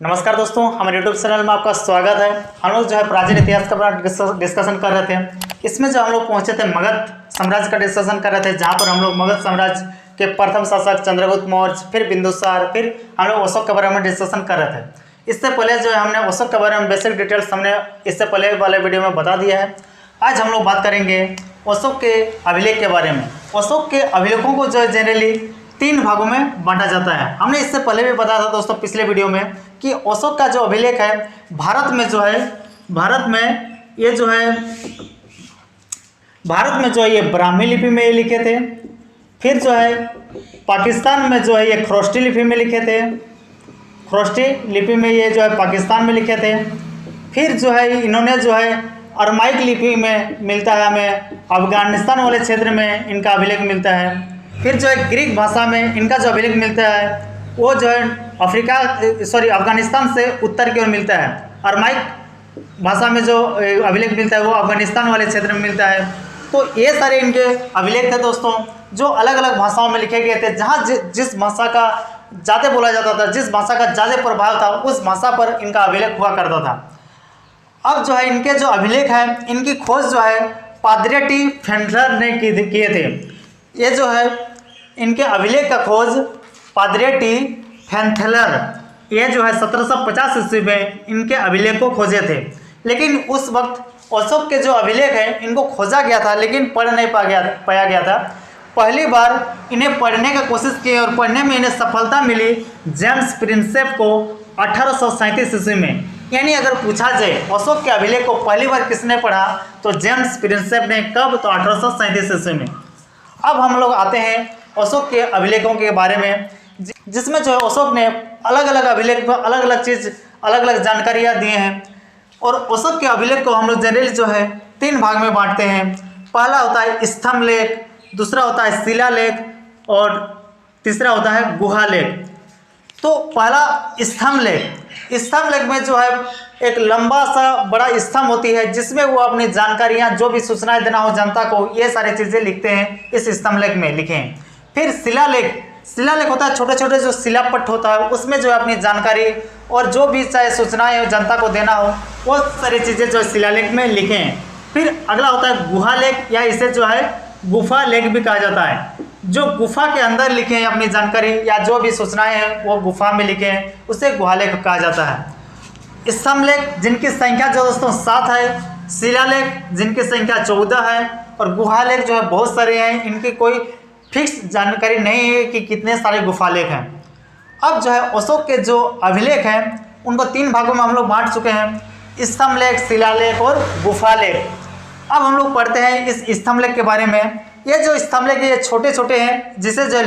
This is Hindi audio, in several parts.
नमस्कार दोस्तों, हमारे YouTube चैनल में आपका स्वागत है। हम लोग जो है प्राचीन इतिहास का डिस्कशन कर रहे थे। इसमें जो हम लोग पहुंचे थे मगध साम्राज्य का डिस्कशन कर रहे थे, जहां पर हम लोग मगध साम्राज्य के प्रथम शासक चंद्रगुप्त मौर्य, फिर बिंदुसार, फिर हम लोग अशोक के बारे में डिस्कशन कर रहे थे। इससे पहले जो है हमने अशोक के बारे में बेसिक डिटेल्स हमने इससे पहले वाले वीडियो में बता दिया है। आज हम लोग बात करेंगे अशोक के अभिलेख के बारे में। अशोक के अभिलेखों को जो है जनरली 3 भागों में बांटा जाता है। हमने इससे पहले भी बताया था दोस्तों पिछले वीडियो में कि अशोक का जो अभिलेख है भारत में जो है ये ब्राह्मी लिपि में लिखे थे। फिर जो है पाकिस्तान में जो है ये खरोष्टी लिपि में लिखे थे। खरोष्टी लिपि में ये जो है पाकिस्तान में लिखे थे। फिर जो है इन्होंने जो है अरमाइक लिपि में मिलता है, हमें अफगानिस्तान वाले क्षेत्र में इनका अभिलेख मिलता है। फिर जो है ग्रीक भाषा में इनका जो अभिलेख मिलता है वो जो है अफगानिस्तान से उत्तर की ओर मिलता है। अरमाइक भाषा में जो अभिलेख मिलता है वो अफगानिस्तान वाले क्षेत्र में मिलता है। तो ये सारे इनके अभिलेख थे दोस्तों, जो अलग अलग भाषाओं में लिखे गए थे। जहाँ जिस भाषा का ज़्यादा बोला जाता था, जिस भाषा का ज़्यादा प्रभाव था, उस भाषा पर इनका अभिलेख हुआ करता था। अब जो है इनके जो अभिलेख है इनकी खोज जो है पादरी टी फेंडलर ने किए थे। ये जो है इनके अभिलेख का खोज पादरी टी फेंथलर, ये जो है 1750 ईस्वी में इनके अभिलेख को खोजे थे। लेकिन उस वक्त अशोक के जो अभिलेख हैं इनको खोजा गया था, लेकिन पढ़ नहीं पाया गया था। पहली बार इन्हें पढ़ने की कोशिश की और पढ़ने में इन्हें सफलता मिली जेम्स प्रिंसेप को 1837 ईस्वी में। यानी अगर पूछा जाए अशोक के अभिलेख को पहली बार किसने पढ़ा तो जेम्स प्रिंसेप ने। कब? तो 1837 ईस्वी में। अब हम लोग आते हैं अशोक के अभिलेखों के बारे में, जिसमें जो है अशोक ने अलग अलग अभिलेख पर अलग अलग चीज़, अलग अलग जानकारियाँ दिए हैं। और अशोक के अभिलेख को हम लोग जनरली जो है 3 भाग में बांटते हैं। पहला होता है स्तंभ लेख, दूसरा होता है शिलालेख और तीसरा होता है गुहालेख। तो पहला स्तंभ लेख। स्तंभ लेख में जो है एक लंबा सा बड़ा स्तंभ होती है, जिसमें वो अपनी जानकारियाँ, जो भी सूचनाएं देना हो जनता को, ये सारी चीज़ें लिखते हैं, इस स्तंभ लेख में लिखे हैं। फिर शिलालेख। शिलालेख होता है छोटे छोटे जो शिलापट्ट होता है, उसमें जो है अपनी जानकारी और जो भी चाहे सूचनाएं जनता को देना हो वो सारी चीज़ें जो शिलालेख में लिखे हैं। फिर अगला होता है गुहालेख, या इसे जो है गुफा लेख भी कहा जाता है। जो गुफा के अंदर लिखे हैं अपनी जानकारी या जो भी सूचनाएं हैं वो गुफा में लिखे हैं, उसे गुहालेख कहा जाता है। स्तंभ लेख जिनकी संख्या जो दोस्तों 7 है, शिलालेख जिनकी संख्या 14 है, और गुहालेख जो है बहुत सारे हैं। इनकी कोई फिक्स जानकारी नहीं है कि कितने सारे गुफालेख हैं। अब जो है अशोक के जो अभिलेख हैं उनको 3 भागों में हम लोग बांट चुके हैं, स्तंभ लेख, शिलालेख और गुफालेख। अब हम लोग पढ़ते हैं इस स्तंभ लेख के बारे में। ये जो स्तंभ लेख ये छोटे छोटे हैं, जिसे जो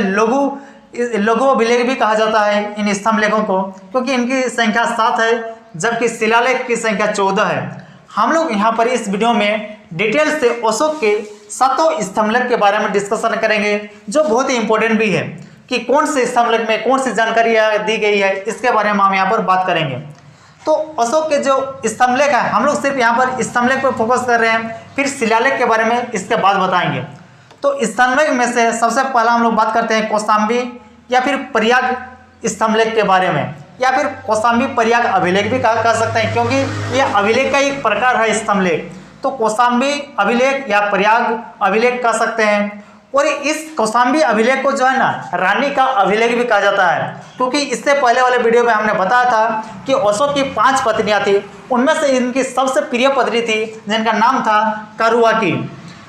लघु अभिलेख भी कहा जाता है इन स्तंभ लेखों को, क्योंकि इनकी संख्या 7 है, जबकि शिलालेख की संख्या 14 है। हम लोग यहाँ पर इस वीडियो में डिटेल से अशोक के 7 स्तंभ लेख के बारे में डिस्कशन करेंगे, जो बहुत ही इंपॉर्टेंट भी है कि कौन से स्तंभ लेख में कौन सी जानकारियाँ दी गई है, इसके बारे में हम यहाँ पर बात करेंगे। तो अशोक के जो स्तंभ लेख है, हम लोग सिर्फ यहाँ पर स्तंभ लेख पर फोकस कर रहे हैं, फिर शिलालेख के बारे में इसके बाद बताएंगे। तो स्तंभ लेख में से सबसे पहला हम लोग बात करते हैं कौशाम्बी या फिर प्रयाग स्तंभ लेख के बारे में, या फिर कौशाम्बी प्रयाग अभिलेख भी कह सकते हैं, क्योंकि यह अभिलेख का एक प्रकार है स्तंभ लेख। तो कौशाम्बी अभिलेख या प्रयाग अभिलेख कह सकते हैं। और इस कौशाम्बी अभिलेख को जो है ना रानी का अभिलेख भी कहा जाता है, क्योंकि इससे पहले वाले वीडियो में हमने बताया था कि अशोक की 5 पत्नियां थी, उनमें से इनकी सबसे प्रिय पत्नी थी जिनका नाम था कारुआकी।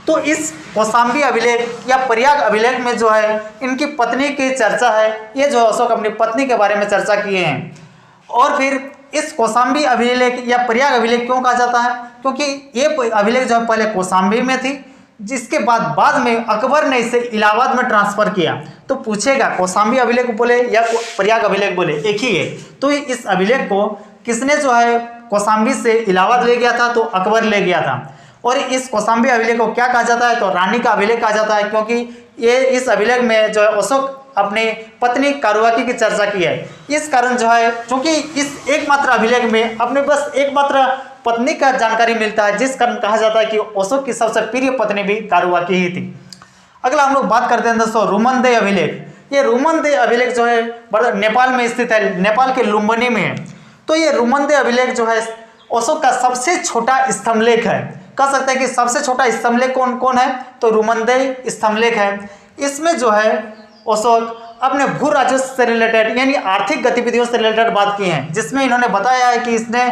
तो इस कौशाम्बी अभिलेख या प्रयाग अभिलेख में जो है इनकी पत्नी की चर्चा है। ये जो अशोक अपनी पत्नी के बारे में चर्चा किए हैं। और फिर इस कौशाम्बी अभिलेख या प्रयाग अभिलेख क्यों कहा जाता है? क्योंकि ये अभिलेख जो है पहले कौशाम्बी में थी, जिसके बाद में अकबर ने इसे इलाहाबाद में ट्रांसफ़र किया। तो पूछेगा कौशाम्बी अभिलेख बोले या प्रयाग अभिलेख बोले, एक ही है। तो इस अभिलेख को किसने जो है कौशाम्बी से इलाहाबाद ले गया था? तो अकबर ले गया था। और इस कौशाम्बी अभिलेख को क्या कहा जाता है? तो रानी का अभिलेख कहा जाता है, क्योंकि ये इस अभिलेख में जो है अशोक अपनी पत्नी कारुआकी की चर्चा की है। इस कारण जो है, क्योंकि इस एकमात्र अभिलेख में अपने बस एकमात्र पत्नी का जानकारी मिलता है, जिस कारण कहा जाता है कि अशोक की सबसे प्रिय पत्नी भी कारुआकी ही थी। अगला हम लोग बात करते हैं दोस्तों रुमनदेह अभिलेख। ये रुमनदेह अभिलेख जो है नेपाल में स्थित है, नेपाल के लुम्बिनी में है। तो ये रुमंदे अभिलेख जो है अशोक का सबसे छोटा स्तंभलेख है। कह सकते हैं कि सबसे छोटा स्तंभलेख कौन कौन है, तो रुमंदे स्तंभलेख है। इसमें जो है अशोक अपने भू राजस्व से रिलेटेड यानी आर्थिक गतिविधियों से रिलेटेड बात की है, जिसमें इन्होंने बताया है कि इसने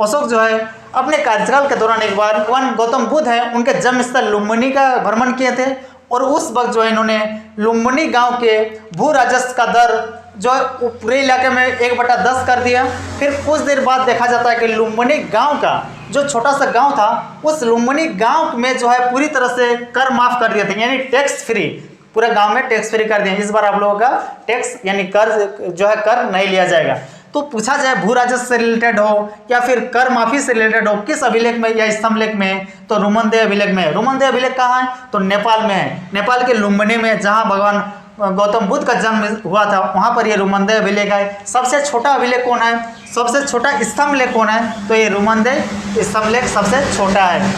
अशोक जो है अपने कार्यकाल के दौरान एक बार भगवान गौतम बुद्ध है उनके जन्म स्थल लुम्बिनी का भ्रमण किए थे, और उस वक्त जो है इन्होंने लुम्बिनी गांव के भू राजस्व का दर जो है पूरे इलाके में 1/10 कर दिया। फिर कुछ देर बाद देखा जाता है कि लुम्बिनी गांव का जो छोटा सा गांव था, उस लुम्बिनी गांव में जो है पूरी तरह से कर माफ कर दिए थे, यानी टैक्स फ्री, पूरे गांव में टैक्स फ्री कर दिए। इस बार आप लोगों का टैक्स यानी कर जो है कर नहीं लिया जाएगा। तो पूछा जाए भू राजस्व से रिलेटेड हो या फिर कर माफी से रिलेटेड हो, किस अभिलेख में या स्तंभलेख में, तो रुमंदे अभिलेख में। रुमंदे अभिलेख कहाँ है, तो नेपाल में है, नेपाल के लुम्बिनी में, जहाँ भगवान गौतम बुद्ध का जन्म हुआ था वहाँ पर ये रुमंदे अभिलेख है। सबसे छोटा अभिलेख कौन है, सबसे छोटा स्तंभलेख कौन है, तो ये रुमंदे स्तंभलेख सबसे छोटा है।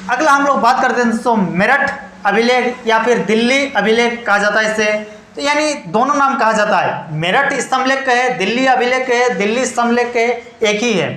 अगला हम लोग बात करते हैं दोस्तों मेरठ अभिलेख या फिर दिल्ली अभिलेख कहा जाता है इसे, तो यानी दोनों नाम कहा जाता है, मेरठ स्तंभलेख कहे, दिल्ली अभिलेख कहे, दिल्ली स्तंभलेख कहे, एक ही है।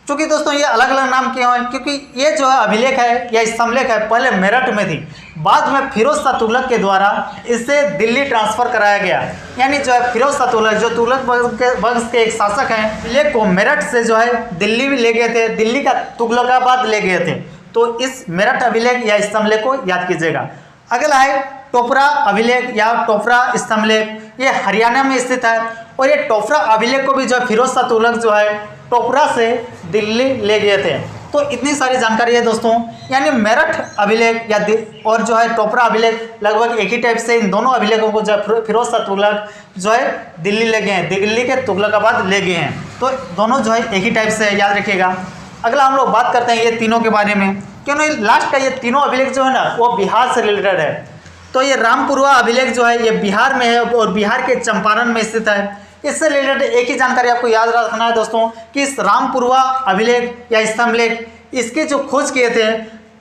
क्योंकि दोस्तों ये अलग अलग नाम क्यों है, क्योंकि ये जो है अभिलेख है या स्तंभलेख है पहले मेरठ में थी, बाद में फिरोज शाह तुगलक के द्वारा इसे दिल्ली ट्रांसफर कराया गया। यानी जो है फिरोज शाह तुगलक जो तुगलक वंश के एक शासक हैं, अभिलेख को मेरठ से जो है दिल्ली भी ले गए थे, दिल्ली का तुगलकाबाद ले गए थे। तो इस मेरठ अभिलेख या स्तंभलेख को याद कीजिएगा। अगला है टोपरा अभिलेख या टोपरा स्तंभलेख, ये हरियाणा में स्थित है, और ये टोपरा अभिलेख को भी जो है फिरोज शाह तुगलक जो है टोपरा से दिल्ली ले गए थे। तो इतनी सारी जानकारी है दोस्तों, यानी मेरठ अभिलेख या और जो है टोपरा अभिलेख लगभग एक ही टाइप से, इन दोनों अभिलेखों को जो है फिरोज शाह तुगलक जो है दिल्ली ले गए हैं, दिल्ली के तुगलकाबाद ले गए हैं। तो दोनों जो है एक ही टाइप से, याद रखिएगा। अगला हम लोग बात करते हैं ये तीनों के बारे में, क्यों नहीं लास्ट का ये तीनों अभिलेख जो है ना वो बिहार से रिलेटेड है। तो ये रामपुरवा अभिलेख जो है ये बिहार में है और बिहार के चंपारण में स्थित है। इससे रिलेटेड एक ही जानकारी आपको याद रखना है दोस्तों कि इस रामपुरवा अभिलेख या स्तंभलेख इसके जो खोज किए थे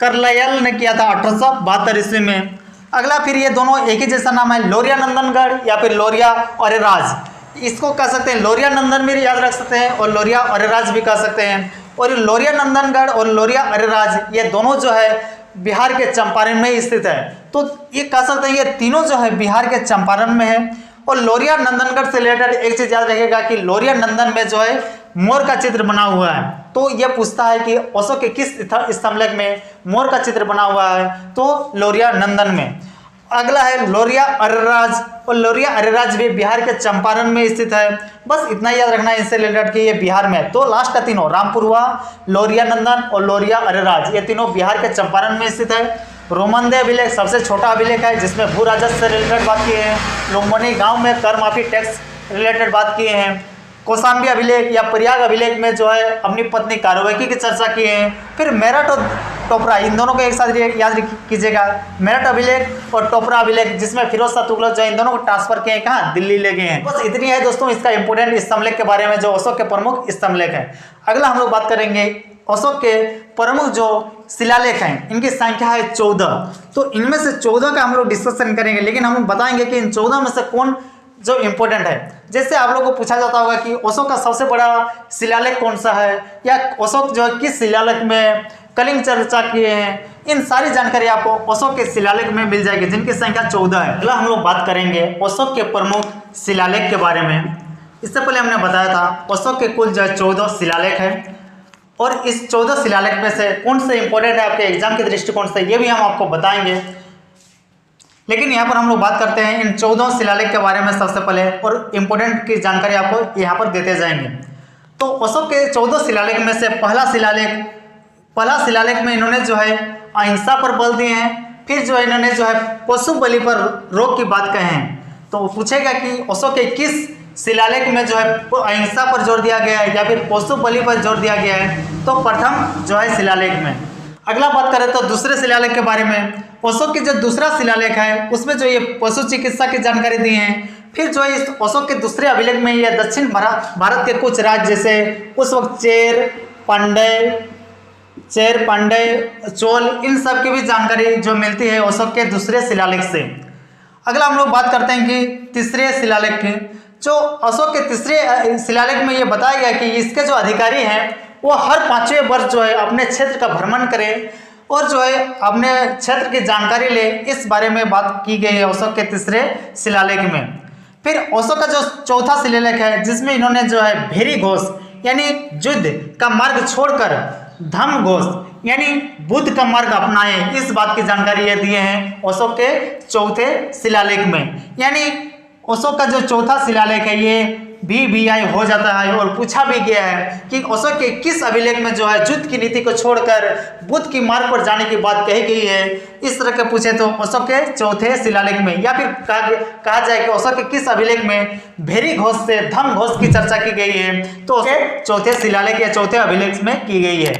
कार्लाइल ने किया था 1872 ईस्वी में। अगला फिर ये दोनों एक ही जैसा नाम है, लोरिया नंदनगढ़ या फिर लोरिया अरेराज, इसको कह सकते हैं लोरिया नंदन भी याद रख सकते हैं और लोरिया अरेराज भी कह सकते हैं। और ये लोरिया नंदनगढ़ और लोरिया अरेराज ये दोनों जो है बिहार के चंपारण में स्थित है। तो ये कह सकते हैं ये तीनों जो है बिहार के चंपारण में है। और लोरिया नंदनगढ़ से रिलेटेड एक चीज याद रखिएगा कि लोरिया नंदन में जो है मोर का चित्र बना हुआ है। तो ये पूछता है कि अशोक के किस स्तंभलेख में मोर का चित्र बना हुआ है, तो लोरिया नंदन में। अगला है लोरिया अरेराज, और लोरिया अरेराज भी बिहार के चंपारण में स्थित है। बस इतना याद रखना है इससे रिलेटेड कि ये बिहार में है। तो लास्ट का तीनों रामपुरवा, लोरिया नंदन और लोरिया अरेराज ये तीनों बिहार के चंपारण में स्थित है। रुमंदे अभिलेख सबसे छोटा अभिलेख है जिसमें भू राजस्व से रिलेटेड बात किए हैं, लुम्बिनी गांव में कर माफी टैक्स रिलेटेड बात किए हैं, कौशाम्बी अभिलेख या प्रयाग अभिलेख में जो है अपनी पत्नी कार्यवाही की चर्चा किए हैं। फिर मेरठ और टोपरा इन दोनों को एक साथ याद कीजिएगा, मेरठ अभिलेख और टोपरा अभिलेख जिसमें फिरोज शाह तुगलक जो इन दोनों को ट्रांसफर किए हैं कहाँ, दिल्ली ले गए हैं। बस इतनी है दोस्तों इसका इंपोर्टेंट स्तंभलेख के बारे में जो अशोक के प्रमुख स्तंभलेख है। अगला हम लोग बात करेंगे अशोक के प्रमुख जो शिलालेख हैं, इनकी संख्या है 14। तो इनमें से 14 का हम लोग डिस्कशन करेंगे, लेकिन हम बताएंगे कि इन 14 में से कौन जो इम्पोर्टेंट है। जैसे आप लोगों को पूछा जाता होगा कि अशोक का सबसे बड़ा शिलालेख कौन सा है, या अशोक जो है किस शिलालेख में कलिंग चर्चा किए हैं, इन सारी जानकारी आपको अशोक के शिलालेख में मिल जाएगी जिनकी संख्या 14 है। अगला हम लोग बात करेंगे अशोक के प्रमुख शिलालेख के बारे में। इससे पहले हमने बताया था अशोक के कुल जो है 14 शिलालेख है, और इस 14 शिलालेख में से कौन से इंपॉर्टेंट है आपके एग्जाम के दृष्टिकोण से ये भी हम आपको बताएंगे। लेकिन यहाँ पर हम लोग बात करते हैं इन 14 शिलालेख के बारे में सबसे पहले, और इम्पोर्टेंट की जानकारी आपको यहाँ पर देते जाएंगे। तो अशोक के 14 शिलालेख में से पहला शिलालेख में इन्होंने जो है अहिंसा पर बल दिए हैं। फिर जो है इन्होंने जो है पशु बलि पर रोक की बात कहे हैं। तो पूछेगा कि अशोक के किस शिलालेख में जो है अहिंसा पर जोर दिया गया है या फिर पशु बलि पर जोर दिया गया है, तो प्रथम जो है शिलालेख में। अगला बात करें तो दूसरे शिलालेख के बारे में। अशोक की जो दूसरा शिलालेख है उसमें जो ये पशु चिकित्सा की जानकारी दी है। फिर जो है इस अशोक के दूसरे अभिलेख में ये दक्षिण भारत के कुछ राज्य जैसे उस वक्त चेर, पांड्य, चोल, इन सब की भी जानकारी जो मिलती है अशोक के दूसरे शिलालेख से। अगला हम लोग बात करते हैं कि तीसरे शिलालेख की। जो अशोक के तीसरे शिलालेख में ये बताया गया कि इसके जो अधिकारी हैं वो हर 5वें वर्ष जो है अपने क्षेत्र का भ्रमण करें और जो है अपने क्षेत्र की जानकारी ले, इस बारे में बात की गई है अशोक के तीसरे शिलालेख में। फिर अशोक का जो चौथा शिलालेख है जिसमें इन्होंने जो है भेरी घोष यानी युद्ध का मार्ग छोड़कर धम्म घोष यानी बुद्ध का मार्ग अपनाए, इस बात की जानकारी ये दिए हैं अशोक के चौथे शिलालेख में। यानी अशोक का जो चौथा शिलालेख है ये BBI हो जाता है और पूछा भी गया है कि अशोक के किस अभिलेख में जो है युद्ध की नीति को छोड़कर बुद्ध की मार्ग पर जाने की बात कही गई है। इस तरह के पूछे तो अशोक के चौथे शिलालेख में, या फिर कहा जाए कि अशोक के किस अभिलेख में भेरी घोष से धम्म घोष की चर्चा की गई है, तो उसके चौथे शिलालेख या चौथे अभिलेख में की गई है।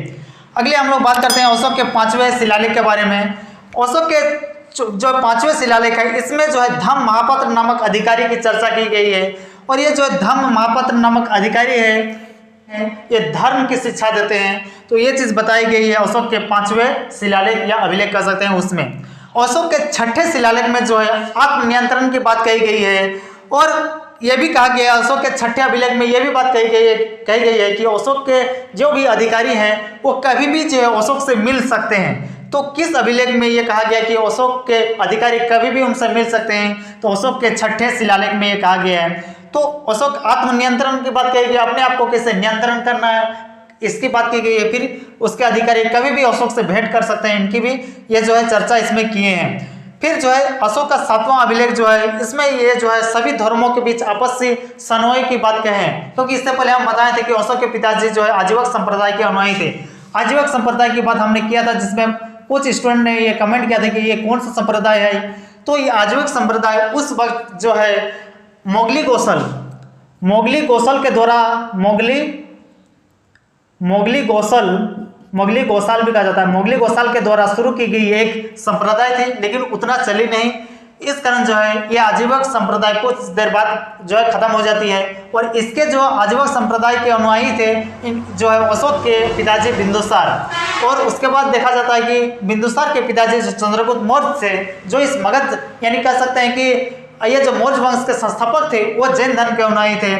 अगले हम लोग बात करते हैं अशोक के 5वें शिलालेख के बारे में। अशोक के जो 5वें शिलालेख है इसमें जो है धम्म महापात्र नामक अधिकारी की चर्चा की गई है। और ये जो धम्म महापात्र नामक अधिकारी है ये धर्म की शिक्षा देते हैं, तो ये चीज बताई गई है अशोक के 5वें शिलालेख या अभिलेख कर सकते हैं उसमें। अशोक के 6ठे शिलालेख में जो है आत्मनियंत्रण की बात कही गई है और यह भी कहा गया है अशोक के 6ठे अभिलेख में यह भी बात कही गई है कि अशोक के जो भी अधिकारी हैं वो कभी भी जो है अशोक से मिल सकते हैं। तो किस अभिलेख में यह कहा गया कि अशोक के अधिकारी कभी भी उनसे मिल सकते हैं, तो अशोक के 6ठे शिलालेख में यह कहा गया है। तो अशोक आत्मनियंत्रण की बात कही गई, अपने आप को कैसे नियंत्रण करना है इसकी बात की गई है। फिर उसके अधिकारी कभी भी अशोक से भेंट कर सकते हैं, इनकी भी ये जो है चर्चा इसमें किए हैं। फिर जो है अशोक का 7वां अभिलेख जो है इसमें ये जो है सभी धर्मों के बीच आपसी समन्वय की बात कहें, क्योंकि इससे पहले हम बताए थे कि अशोक के पिताजी जो है आजीवक संप्रदाय के अनुयायी थे। आजीवक संप्रदाय की बात हमने किया था जिसमें कुछ स्टूडेंट ने ये कमेंट किया था कि ये कौन सा संप्रदाय है। तो ये आजीवक संप्रदाय उस वक्त जो है मोगली गौसल के द्वारा मोगली गौसाल भी कहा जाता है, मोगली गौसाल के द्वारा शुरू की गई एक संप्रदाय थी, लेकिन उतना चली नहीं। इस कारण जो है ये आजीवक संप्रदाय कुछ देर बाद जो है खत्म हो जाती है। और इसके जो आजीवक संप्रदाय के अनुयायी थे जो है अशोक के पिताजी बिंदुसार, और उसके बाद देखा जाता है कि बिंदुसार के पिताजी चंद्रगुप्त मौर्य से जो इस मगध यानी कह सकते हैं कि ये जो मौर्य वंश के संस्थापक थे वो जैन धर्म के अनुयायी थे।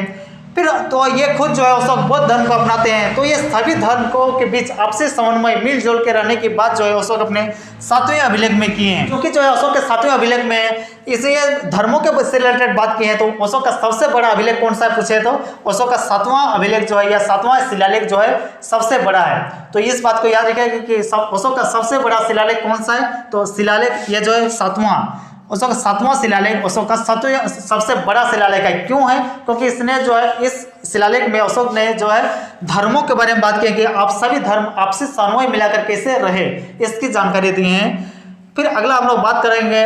फिर तो ये खुद जो है अशोक बौद्ध धर्म को अपनाते हैं। तो ये सभी धर्मों के बीच आपसी समन्वय मिलजुल के रहने की बात जो है अशोक अपने 7वें अभिलेख में किए हैं। क्योंकि जो है अशोक के 7वें अभिलेख में इसे धर्मों के से रिलेटेड बात की है, तो अशोक का सबसे बड़ा अभिलेख कौन सा है पूछे तो अशोक का 7वां अभिलेख जो है या 7वां शिलालेख जो है सबसे बड़ा है। तो इस बात को याद रखिएगा कि अशोक का सबसे बड़ा शिलालेख कौन सा है, तो शिलालेख ये जो है 7वां अशोक का 7वां शिलालेख अशोक का सबसे बड़ा शिलालेख है। क्यों है, क्योंकि इसने जो है इस शिलालेख में अशोक ने जो है धर्मों के बारे में बात की कि आप सभी धर्म आपसी समन्वय मिलाकर कैसे रहे, इसकी जानकारी दी है। फिर अगला हम लोग बात करेंगे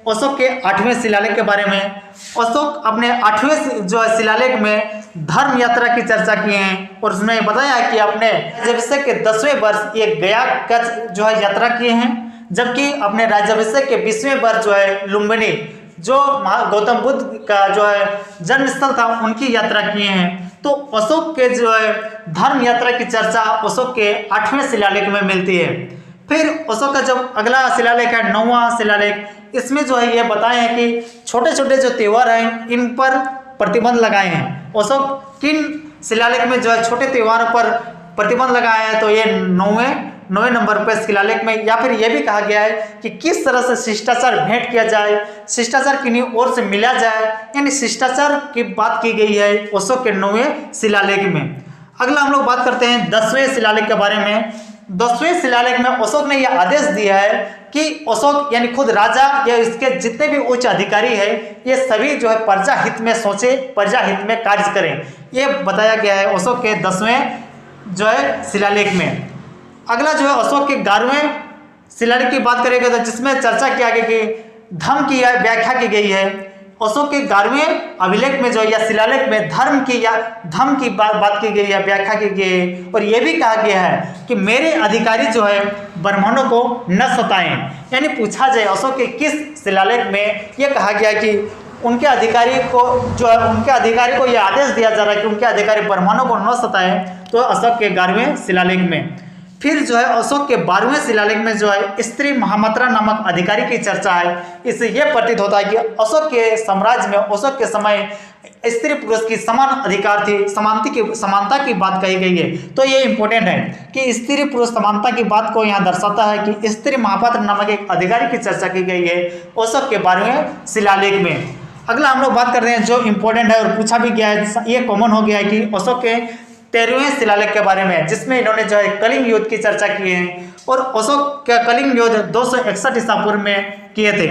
अशोक के 8वें शिलालेख के बारे में। अशोक अपने 8वें जो है शिलालेख में धर्म यात्रा की चर्चा किए हैं और उसमें बताया कि अपने राज्याभिषेक के 10वें वर्ष ये गया का जो है यात्रा किए हैं, जबकि अपने राज्याभिषेक के 20वें वर्ष जो है लुम्बिनी जो गौतम बुद्ध का जो है जन्मस्थल था उनकी यात्रा किए हैं। तो अशोक के जो है धर्म यात्रा की चर्चा अशोक के 8वें शिलालेख में मिलती है। फिर अशोक का जब अगला शिलालेख है 9वां शिलालेख, इसमें जो है ये बताए हैं कि छोटे छोटे जो त्योहार हैं इन पर प्रतिबंध लगाए हैं। अशोक किन शिलालेख में जो है छोटे त्योहारों पर प्रतिबंध लगाया है, तो ये 9वें नंबर पर शिलालेख में। या फिर यह भी कहा गया है कि किस तरह से शिष्टाचार भेंट किया जाए, शिष्टाचार किन्हीं और से मिला जाए, यानी शिष्टाचार की बात की गई है अशोक के 9वें शिलालेख में। अगला हम लोग बात करते हैं 10वें शिलालेख के बारे में। 10वें शिलालेख में अशोक ने यह आदेश दिया है कि अशोक यानी खुद राजा या इसके जितने भी उच्च अधिकारी है ये सभी जो है प्रजा हित में सोचे, प्रजा हित में कार्य करें, ये बताया गया है अशोक के 10वें जो है शिलालेख में। अगला जो है अशोक के 11वें शिलालेख की बात करेंगे तो जिसमें चर्चा किया गया कि धर्म की व्याख्या की गई है। अशोक के 11वें अभिलेख में जो या शिलालेख में धर्म की बात की गई है, व्याख्या की गई है। और यह भी कहा गया है कि मेरे अधिकारी जो है ब्राह्मणों को न सताएं, यानी पूछा जाए अशोक के किस शिलालेख में यह कहा गया कि उनके अधिकारी को यह आदेश दिया जा रहा है कि उनके अधिकारी ब्राह्मणों को न सताएं, तो अशोक के 11वें शिलालेख में। फिर जो है अशोक के 12वें शिलालेख में जो है स्त्री महामात्रा नामक अधिकारी की चर्चा है। इससे यह प्रतीत होता है कि अशोक के साम्राज्य में अशोक के समय स्त्री पुरुष की समान अधिकार थी, समानता की बात कही गई है। तो ये इंपॉर्टेंट है कि स्त्री पुरुष समानता की बात को यहाँ दर्शाता है कि स्त्री महापात्र नामक एक अधिकारी की चर्चा की गई है अशोक के 12वें शिलालेख में। अगला हम लोग बात करते हैं जो इंपॉर्टेंट है और पूछा भी गया है, ये कॉमन हो गया है कि अशोक के 13वें शिलालेख के बारे में, जिसमें इन्होंने जो है कलिंग युद्ध की चर्चा की है और अशोक का कलिंग युद्ध 261 ईसा पूर्व में किए थे।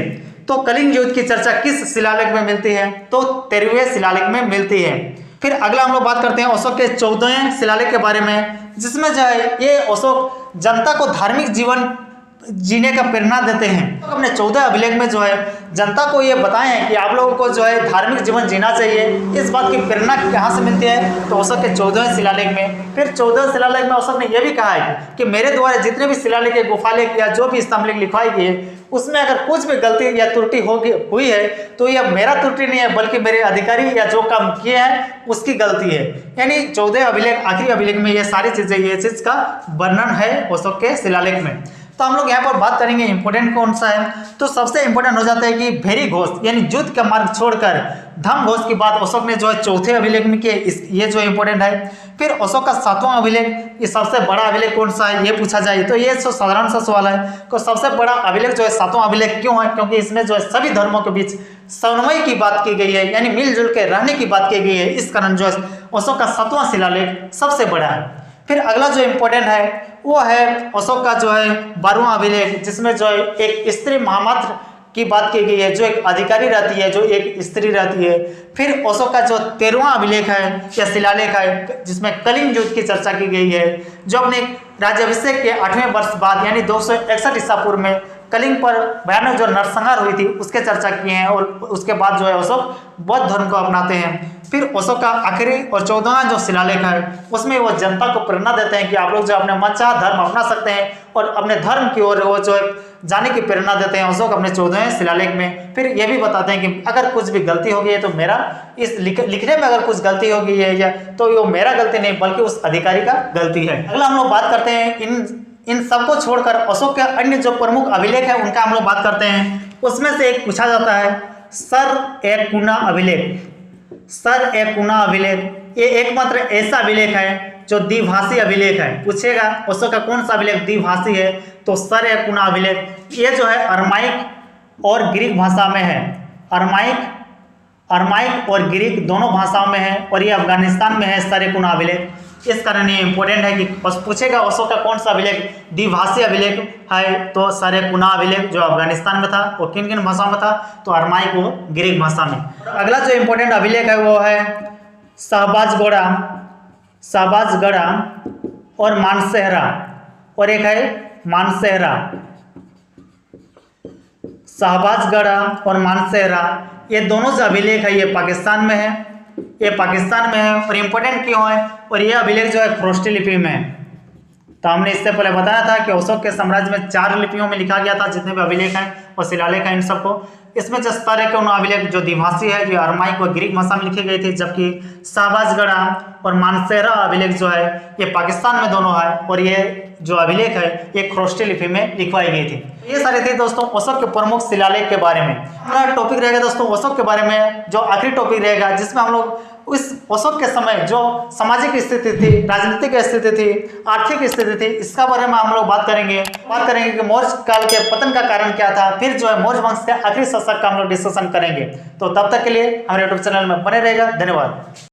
तो कलिंग युद्ध की चर्चा किस शिलालेख में मिलती है? तो 13वें शिलालेख में मिलती है। फिर अगला हम लोग बात करते हैं अशोक के 14वें शिलालेख के बारे में, जिसमें जो है ये अशोक जनता को धार्मिक जीवन जीने का प्रेरणा देते हैं। तो अपने 14 अभिलेख में जो है जनता को ये बताए हैं कि आप लोगों को जो है धार्मिक जीवन जीना चाहिए। इस बात की प्रेरणा कहाँ से मिलती है? तो अशोक के 14वें शिलालेख में। फिर 14वें शिलालेख में अशोक ने यह भी कहा है कि मेरे द्वारा जितने भी शिलालेख, गुफालेख या जो भी स्तंभलेख लिखवाई गई है उसमें अगर कुछ भी गलती या त्रुटि हुई है तो यह मेरा त्रुटि नहीं है, बल्कि मेरे अधिकारी या जो काम किए हैं उसकी गलती है। यानी 14 अभिलेख, आखिरी अभिलेख में ये सारी चीजें, ये चीज का वर्णन है अशोक के शिलालेख में। तो हम लोग यहाँ पर बात करेंगे इंपोर्टेंट कौन सा है। तो सबसे इंपोर्टेंट हो जाता है कि भेरी घोष यानी युद्ध का मार्ग छोड़कर धर्म घोष की बात अशोक ने जो है 4थे अभिलेख में की, ये जो इंपोर्टेंट है। फिर अशोक का 7वां अभिलेख, ये सबसे बड़ा अभिलेख कौन सा है ये पूछा जाए तो ये तो साधारण सा सवाल है कि सबसे बड़ा अभिलेख जो है 7वां अभिलेख क्यों है? क्योंकि इसमें जो है सभी धर्मों के बीच समन्वय की बात की गई है, यानी मिलजुल के रहने की बात की गई है। इस कारण जो है अशोक का 7वां शिलालेख सबसे बड़ा है। फिर अगला जो इंपॉर्टेंट है वो है अशोक का जो है 12वां अभिलेख, जिसमें जो है एक स्त्री महामात्र की बात की गई है, जो एक अधिकारी रहती है, जो एक स्त्री रहती है। फिर अशोक का जो 13वां अभिलेख है या शिलालेख है, जिसमें कलिंग युद्ध की चर्चा की गई है, जो अपने राज्याभिषेक के 8वें वर्ष बाद यानी 261 ईसा पूर्व में कलिंग पर भयानक जो नरसंहार हुई थी उसके चर्चा किए हैं और उसके बाद जो है अशोक बौद्ध धर्म को अपनाते हैं। फिर अशोक का आखिरी और 14वां जो शिलालेख है उसमें वो जनता को प्रेरणा देते हैं कि आप लोग जो अपने मनचाहा धर्म अपना सकते हैं और अपने धर्म की ओर वो जो है जाने की प्रेरणा देते हैं अशोक अपने 14वें शिलालेख में। फिर ये भी बताते हैं कि अगर कुछ भी गलती हो गई है तो मेरा इस लिखने में अगर कुछ गलती हो गई है या तो वो मेरा गलती नहीं बल्कि उस अधिकारी का गलती है। अगला हम लोग बात करते हैं इन सबको छोड़कर अशोक के अन्य जो प्रमुख अभिलेख है उनका हम लोग बात करते हैं। उसमें से एक पूछा जाता है सर-ए-कुना अभिलेख। सर-ए-कुना अभिलेख ये एकमात्र ऐसा अभिलेख है जो द्विभाषी अभिलेख है। पूछेगा अशोक का कौन सा अभिलेख द्विभाषी है? तो सर-ए-कुना अभिलेख ये जो है अरमाइक और ग्रीक भाषा में है। अरमाइक और ग्रीक दोनों भाषाओं में है और ये अफगानिस्तान में है सर-ए-कुना अभिलेख। इस कारण ये इंपॉर्टेंट है कि पूछेगा अशोक का कौन सा अभिलेख द्विभाषी अभिलेख है? तो सर-ए-कुना अभिलेख जो अफगानिस्तान में था वो किन किन भाषाओं में था? तो अरमाइक और ग्रीक भाषा में। अगला जो इंपॉर्टेंट अभिलेख है वो है शाहबाजगढ़ा और मानसेहरा, और एक है मानसेहरा। शाहबाजगढ़ा और मानसेहरा ये दोनों जो अभिलेख है ये पाकिस्तान में है, और इम्पोर्टेंट क्यों है? और ये अभिलेख जो है खरोष्टी लिपि में है। तो हमने इससे पहले बताया था कि अशोक के साम्राज्य में 4 लिपियों में लिखा गया था जितने भी अभिलेख हैं और शिलालेख हैं इन सबको। इसमें जो सर-ए-कुना अभिलेख जो द्विभाषी है ये अरमाइक और ग्रीक भाषा में लिखी गई थी, जबकि शाहबाजगढ़ा और मानसेहरा अभिलेख जो है ये पाकिस्तान में दोनों है और ये जो अभिलेख है ये खरोष्टी लिपि में लिखवाई गई थी। ये सारे थे दोस्तों अशोक के प्रमुख शिलालेख के बारे में। हमारा टॉपिक रहेगा दोस्तों अशोक के बारे में, जो आखिरी टॉपिक रहेगा जिसमें हम लोग उस अशोक के समय जो सामाजिक स्थिति थी, राजनीतिक स्थिति थी, आर्थिक स्थिति थी, इसका बारे में हम लोग बात करेंगे कि मौर्य काल के पतन का कारण क्या था। फिर जो है मौर्य वंश के आखिरी शासक का हम लोग डिस्कशन करेंगे। तो तब तक के लिए हमारे यूट्यूब चैनल में बने रहेगा। धन्यवाद।